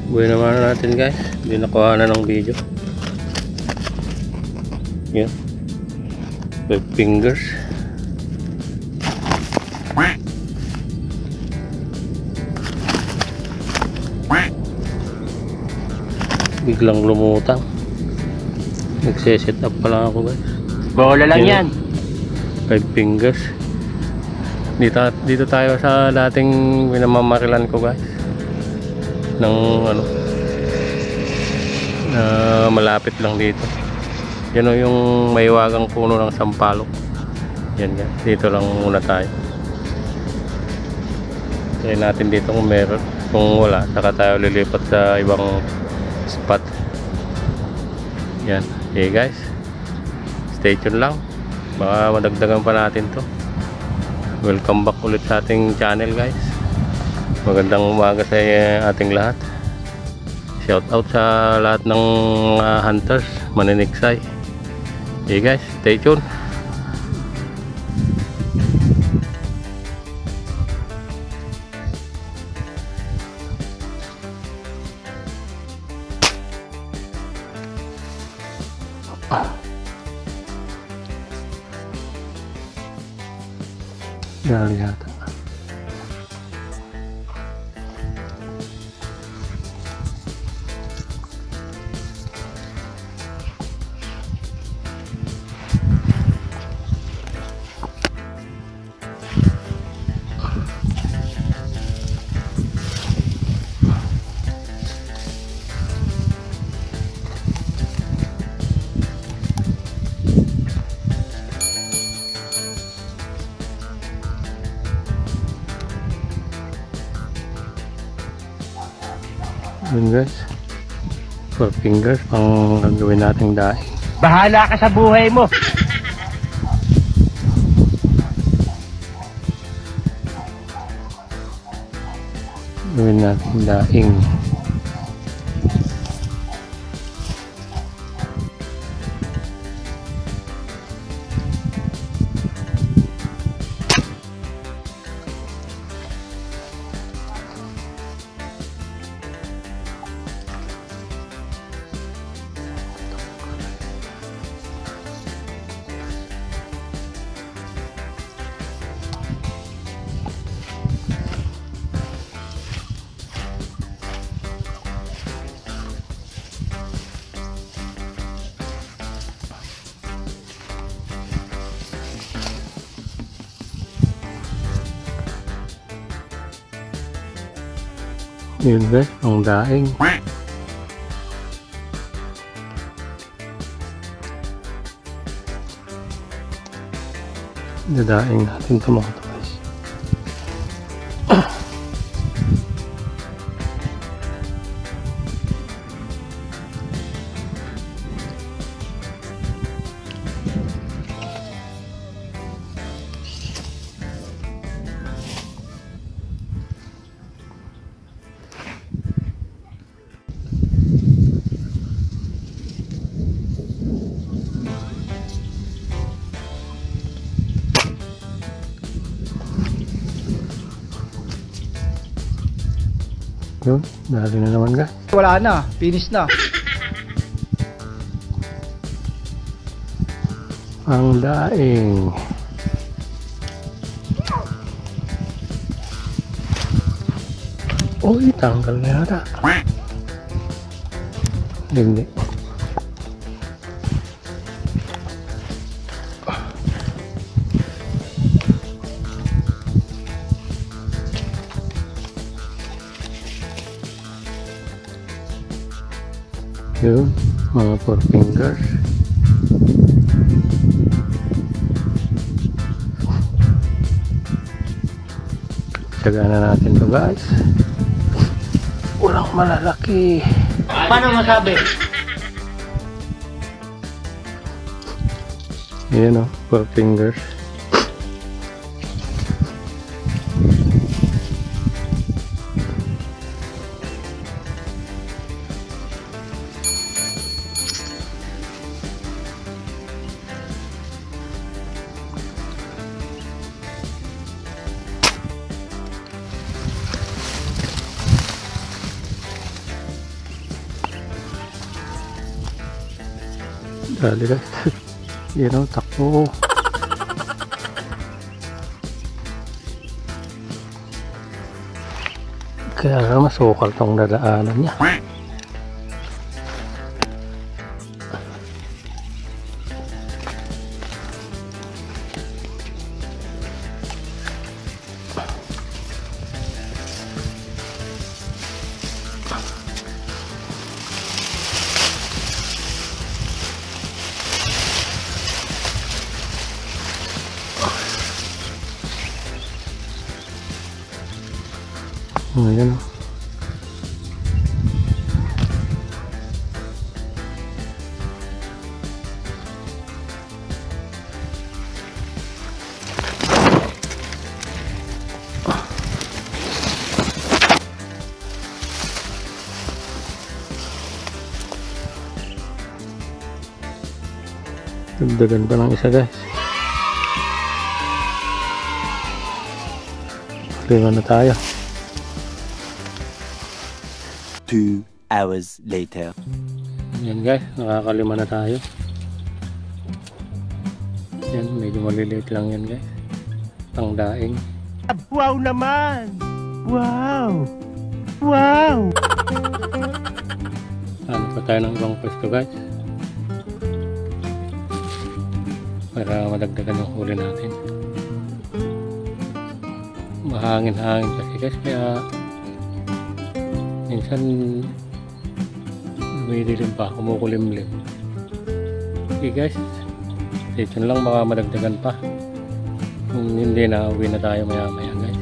Buhay naman natin guys. Hindi nakuha na ng video. Yan. 5 fingers. Biglang lumutang. Nagse-set up pa lang ako guys. Bola lang yan. 5 fingers. Dito tayo sa dating pinamamarilan ko guys. Ng ano malapit lang dito. Yan o yung maiwagang puno ng sampalok. Yan guys. Dito lang muna tayo. Try natin dito kung meron. Kung wala, saka tayo lilipat sa ibang spot. Yan. Okay guys, stay tuned lang. Baka madagdagan pa natin to. Welcome back ulit sa ating channel guys. Magandang umaga sa ating lahat. Shout out sa lahat ng hunters, maniniksay. Okay guys, stay tuned. Dali yata. Yun guys, 4 fingers pang gagawin nating daing. Bahala ka sa buhay mo. Gawin nating daing. Yun guys, ang daing. Dadaing natin ito mga guys. Yun, dali na naman guys. Wala na, finish na. Ang daing. Uy, tanggal na yata. Hindi. Yun, mga 4 fingers. Tsagaan na natin to guys. Walang malalaki. Paano masabi? Yan o, 4 fingers. Dali guys. Yan o, takbo. Kaya masukal tong dadaanan niya. Ayan o. Dagdagan pa ng isa guys. 5 na tayo. 2 hours later. Yan guys, nakakalima na tayo. Yan, medyo maliliit lang yan guys. Pang daing. Wow naman! Wow! Wow! Hanap pa tayo ng ibang pwesto guys. Para madagdagan yung huli natin. Mahangin-hangin kasi guys, kaya minsan lumidilim pa, kumukulimlim. Okay guys, stay tuned lang, baka madagdagan pa. Kung hindi na, uwi na tayo maya maya guys.